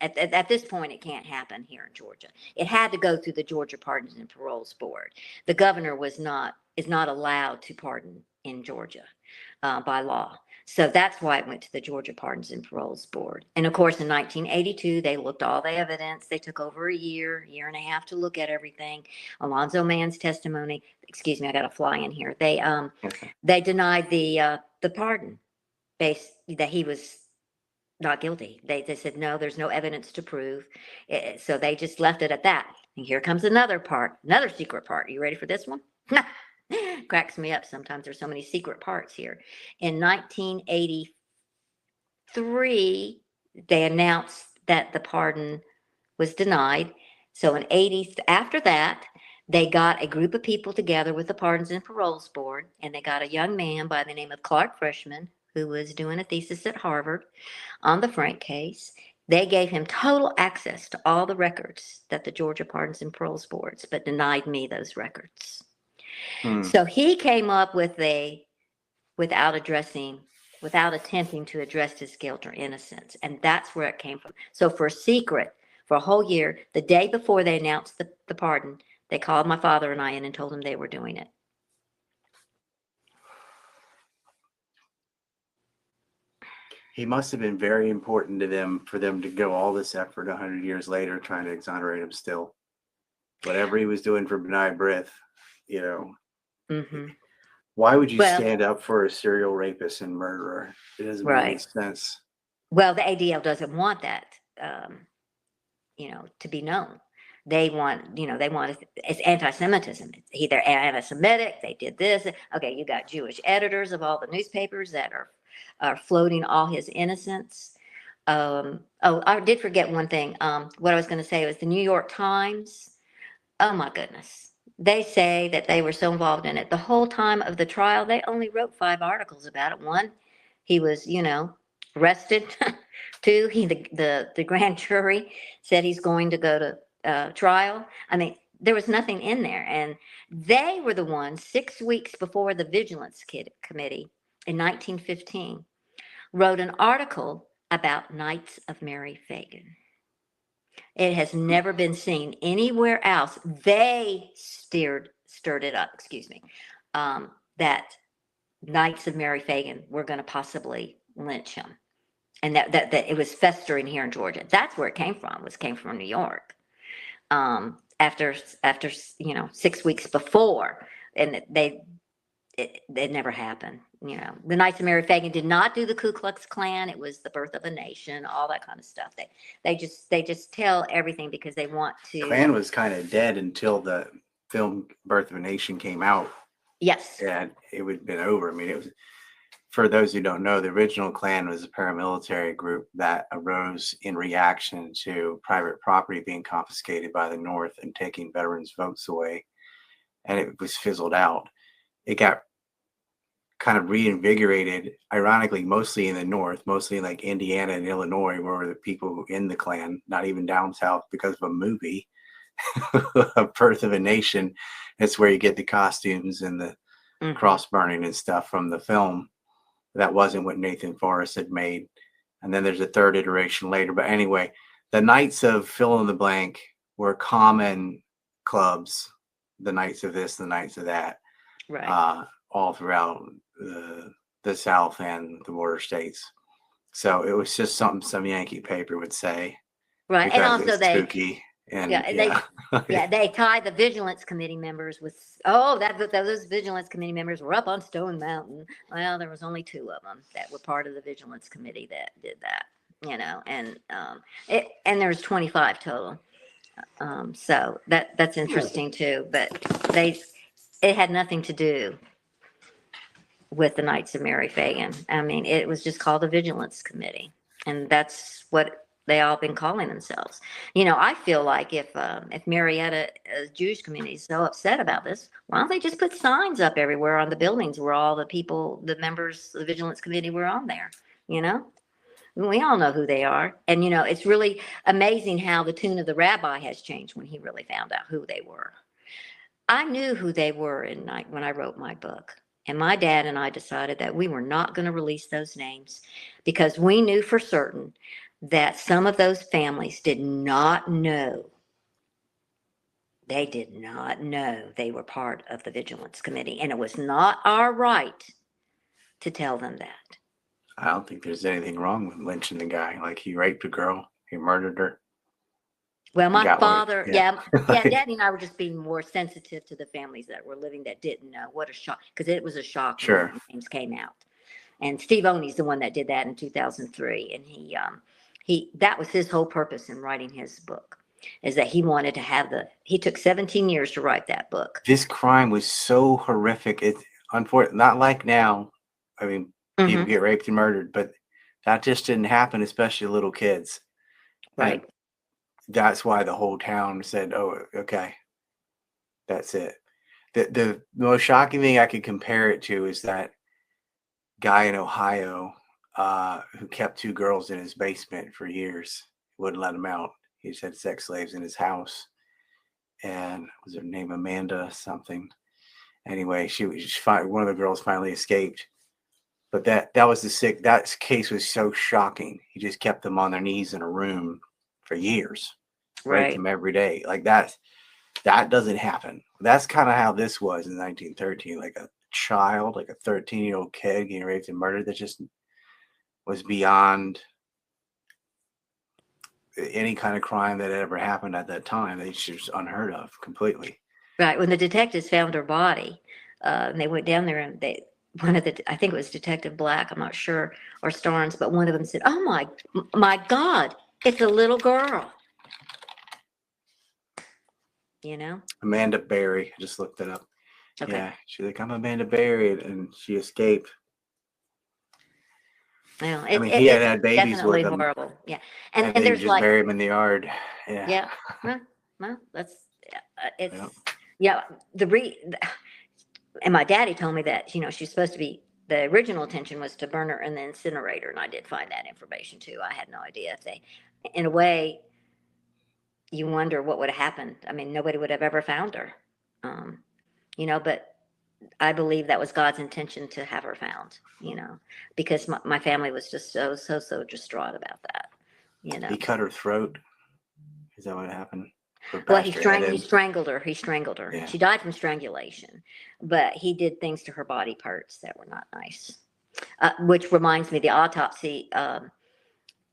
S2: At this point, it can't happen here in Georgia. It had to go through the Georgia Pardons and Paroles Board. The governor is not allowed to pardon in Georgia by law. So that's why it went to the Georgia Pardons and Paroles Board. And of course, in 1982, they looked all the evidence. They took over a year and a half to look at everything. Alonzo Mann's testimony. Excuse me, I got a fly in here. They denied the pardon, based that he was not guilty. They said, no, there's no evidence to prove. So they just left it at that. And here comes another secret part. You ready for this one? Cracks me up sometimes. There's so many secret parts here. In 1983, they announced that the pardon was denied. So after that, they got a group of people together with the Pardons and Paroles Board, and they got a young man by the name of Clark Freshman, who was doing a thesis at Harvard on the Frank case. They gave him total access to all the records that the Georgia Pardons and Paroles Boards, but denied me those records. So he came up with without attempting to address his guilt or innocence. And that's where it came from. So for a whole year, the day before they announced the pardon, they called my father and I in and told him they were doing it.
S1: He must have been very important to them for them to go all this effort 100 years later trying to exonerate him still. Whatever he was doing for B'nai B'rith, Why would you stand up for a serial rapist and murderer? It doesn't make any sense.
S2: Well, the ADL doesn't want that, to be known. They want it's anti-Semitism. They're anti-Semitic. They did this. Okay, you got Jewish editors of all the newspapers that are floating all his innocence. I did forget one thing. What I was going to say was the New York Times. Oh my goodness. They say that they were so involved in it. The whole time of the trial, they only wrote 5 articles about it. One He was, arrested too. The grand jury said he's going to go to trial. I mean, there was nothing in there. And they were the ones 6 weeks before the Vigilance Committee in 1915 wrote an article about Knights of Mary Phagan. It has never been seen anywhere else. They stirred it up, excuse me, that Knights of Mary Phagan were going to possibly lynch him. And that it was festering here in Georgia. That's where it came from. Came from New York. After 6 weeks before, and it never happened. The Knights of Mary Phagan did not do the Ku Klux Klan. It was the birth of a nation, all that kind of stuff. They just tell everything because they want to.
S1: Klan was kind of dead until the film Birth of a Nation came out.
S2: Yes.
S1: And it would have been over. I mean, it was, for those who don't know, the original Klan was a paramilitary group that arose in reaction to private property being confiscated by the North and taking veterans' votes away. And it was fizzled out. It got kind of reinvigorated, ironically, mostly in the North, mostly in like Indiana and Illinois, where were the people in the Klan, not even down south, because of a movie, A Birth of a Nation. It's where you get the costumes and the cross burning and stuff from the film. That wasn't what Nathan Forrest had made. And then there's a third iteration later. But anyway, the Knights of fill in the blank were common clubs, the Knights of this, the Knights of that,
S2: right.
S1: All throughout the South and the border states. So it was just something some Yankee paper would say.
S2: Right. And also
S1: spooky. And
S2: they tied the Vigilance Committee members with, those Vigilance Committee members were up on Stone Mountain. Well, there was only 2 of them that were part of the Vigilance Committee that did that, and there was 25 total. So that's interesting too, but it had nothing to do with the Knights of Mary Phagan. I mean, it was just called the Vigilance Committee, and that's what they all been calling themselves. I feel like if Marietta Jewish community is so upset about this, why don't they just put signs up everywhere on the buildings where all the members of the Vigilance Committee were on there? We all know who they are. And, it's really amazing how the tune of the rabbi has changed when he really found out who they were. I knew who they were when I wrote my book. And my dad and I decided that we were not going to release those names because we knew for certain that some of those families did not know. They did not know they were part of the Vigilance Committee. And it was not our right to tell them that.
S1: I don't think there's anything wrong with lynching the guy. Like, he raped a girl, he murdered her.
S2: Well, my father, Daddy and I were just being more sensitive to the families that were living that didn't know. What a shock, because it was a shock
S1: when
S2: the names came out. And Steve Oney's the one that did that in 2003, and that was his whole purpose in writing his book, is that he wanted to have he took 17 years to write that book.
S1: This crime was so horrific. It's unfortunate, not like now. I mean, people get raped and murdered, but that just didn't happen, especially little kids.
S2: Right.
S1: And that's why the whole town said, oh, okay, that's it. The most shocking thing I could compare it to is that guy in Ohio who kept 2 girls in his basement for years, wouldn't let them out. He just had sex slaves in his house. And was her name Amanda something? Anyway, one of the girls finally escaped. But that case was so shocking. He just kept them on their knees in a room for years, raped them every day. Like that doesn't happen. That's kind of how this was in 1913. Like a child, like a 13-year-old kid getting raped and murdered, that just was beyond any kind of crime that had ever happened at that time. It's just unheard of completely.
S2: Right. When the detectives found her body, and they went down there, and I think it was Detective Black, I'm not sure, or Starnes, but one of them said, "Oh my God, it's a little girl."
S1: Amanda Berry. I just looked it up.
S2: Okay.
S1: Yeah, she's like, "I'm Amanda Berry," and she escaped.
S2: Well,
S1: he had babies with him.
S2: Horrible. Yeah,
S1: and there's just bury him in the yard. Yeah.
S2: Yeah. Well, that's it's. Yeah. And my daddy told me that she's supposed to be the original intention was to burn her in the incinerator, and I did find that information too. I had no idea if they, in a way, you wonder what would have happened. I mean, nobody would have ever found her, um, but I believe that was God's intention to have her found, because my family was just so distraught about that,
S1: He cut her throat. Is that what happened?
S2: Well, he strangled her. He strangled her.
S1: Yeah.
S2: She died from strangulation, but he did things to her body parts that were not nice. Which reminds me, the autopsy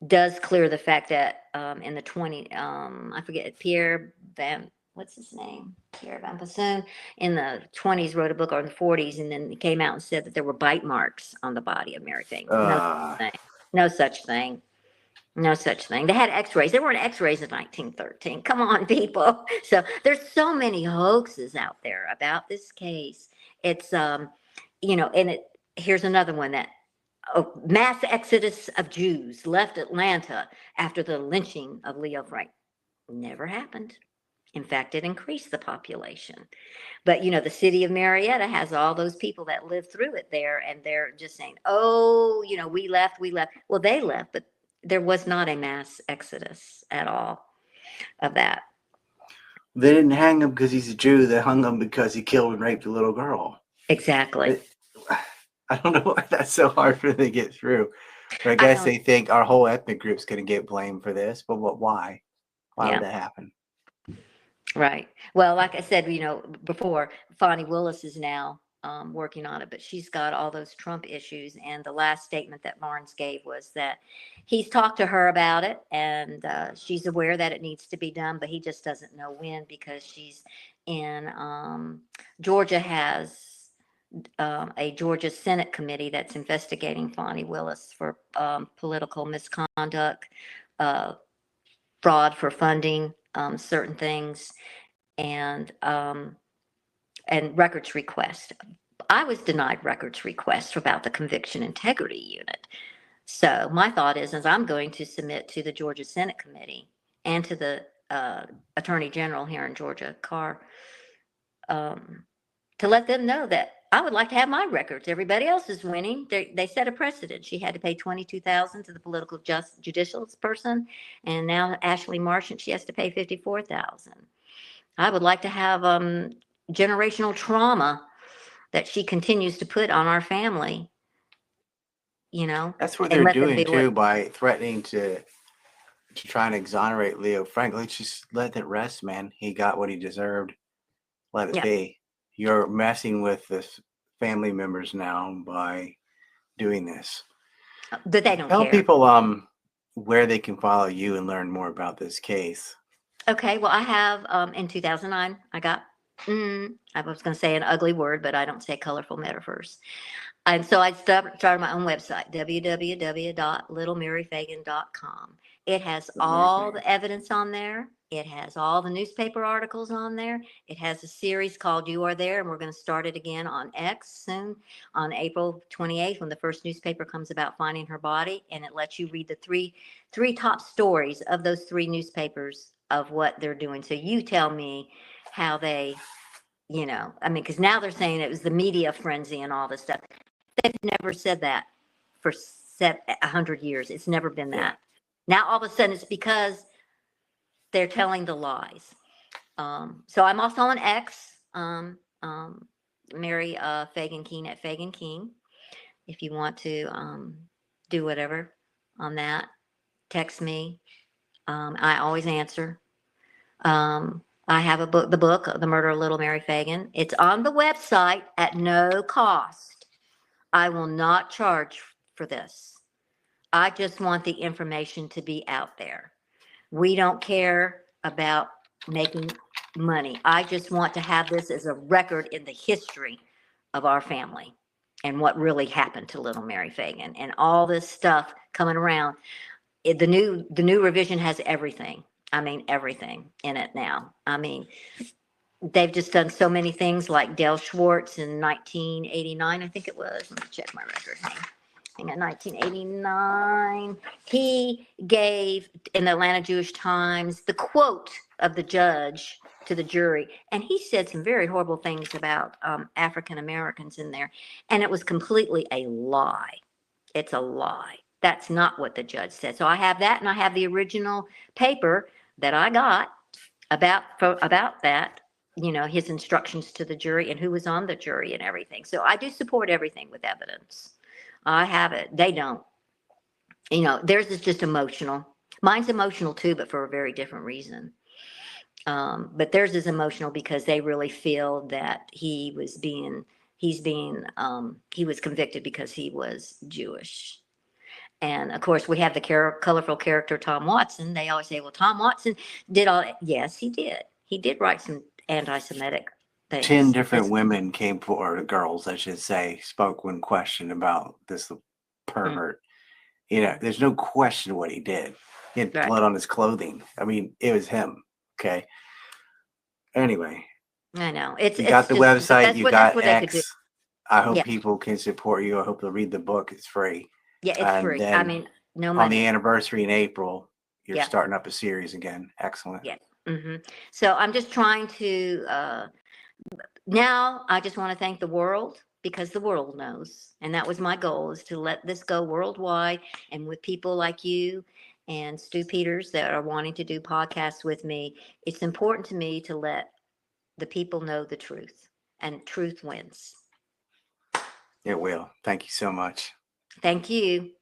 S2: does clear the fact that in the I forget, what's his name? Pierre Van Passon in the 20s wrote a book, or in the 40s, and then came out and said that there were bite marks on the body of Mary Phagan. No such thing. No such thing. They had x-rays. There weren't x-rays in 1913. Come on, people. So there's so many hoaxes out there about this case. It's, here's another one that mass exodus of Jews left Atlanta after the lynching of Leo Frank. Never happened. In fact, it increased the population. But, the city of Marietta has all those people that live through it there, and they're just saying, oh, we left. Well, they left, but there was not a mass exodus at all of that.
S1: They didn't hang him because he's a Jew. They hung him because he killed and raped a little girl.
S2: Exactly.
S1: I don't know why that's so hard for them to get through. But I guess they think our whole ethnic group's going to get blamed for this. But why? Why would that happen?
S2: Right. Well, like I said, before, Fonnie Willis is now working on it, but she's got all those Trump issues. And the last statement that Barnes gave was that he's talked to her about it, and she's aware that it needs to be done, but he just doesn't know when, because she's in Georgia has a Georgia Senate committee that's investigating Fonnie Willis for political misconduct, fraud for funding certain things, and records request. I was denied records requests about the Conviction Integrity Unit. So my thought is I'm going to submit to the Georgia Senate Committee and to the Attorney General here in Georgia, Carr, to let them know that I would like to have my records. Everybody else is winning. They set a precedent. She had to pay $22,000 to the political judicial person, and now Ashley Marchant, she has to pay $54,000. I would like to have generational trauma that she continues to put on our family.
S1: That's what they're doing too, by threatening to try and exonerate Leo Frank. Let's just let it rest, man. He got what he deserved. Let it be. You're messing with the family members now by doing this.
S2: But they don't
S1: Tell
S2: care.
S1: people where they can follow you and learn more about this case.
S2: Okay, well, I have in 2009, I got, I was going to say an ugly word, but I don't say colorful metaphors. And so I started my own website, www.littlemaryphagan.com. It has all the evidence on there. It has all the newspaper articles on there. It has a series called You Are There, and we're going to start it again on X soon on April 28th, when the first newspaper comes about finding her body, and it lets you read the three top stories of those three newspapers of what they're doing. So you tell me how they, because now they're saying it was the media frenzy and all this stuff. They've never said that for 100 years. It's never been that. Now all of a sudden it's because they're telling the lies. So I'm also on X, Mary Phagan King at Phagan King. If you want to do whatever on that, text me. I always answer. I have a book, The Murder of Little Mary Phagan. It's on the website at no cost. I will not charge for this. I just want the information to be out there. We don't care about making money. I just want to have this as a record in the history of our family and what really happened to little Mary Phagan and all this stuff coming around. The new revision has everything. I mean, everything in it now. I mean, they've just done so many things, like Dale Schwartz in 1989, I think it was. Let me check my record. in 1989, he gave in the Atlanta Jewish Times the quote of the judge to the jury. And he said some very horrible things about African Americans in there. And it was completely a lie. It's a lie. That's not what the judge said. So I have that, and I have the original paper that I got about that, his instructions to the jury and who was on the jury and everything. So I do support everything with evidence. I have it. They don't. Theirs is just emotional. Mine's emotional too, but for a very different reason. But theirs is emotional because they really feel that he was convicted because he was Jewish. And of course, we have the colorful character Tom Watson. They always say, well, Tom Watson did all. Yes, he did. He did write some anti-Semitic
S1: 10
S2: things.
S1: different women came forward, girls, I should say, spoke when questioned about this pervert. There's no question what he did. He had
S2: Right.
S1: blood on his clothing. I mean, it was him. Okay. Anyway,
S2: I know.
S1: you got the website, you got X. I hope
S2: Yeah.
S1: people can support you. I hope they'll read the book. It's free.
S2: Yeah, it's
S1: And
S2: free.
S1: then
S2: I mean, no
S1: on
S2: money.
S1: the anniversary in April, you're
S2: Yeah.
S1: starting up a series again. Excellent.
S2: Yeah. So I'm just trying to, now I just want to thank the world because the world knows. And that was my goal, is to let this go worldwide. And with people like you and Stu Peters that are wanting to do podcasts with me, it's important to me to let the people know the truth, and truth wins.
S1: It will. Thank you so much.
S2: Thank you.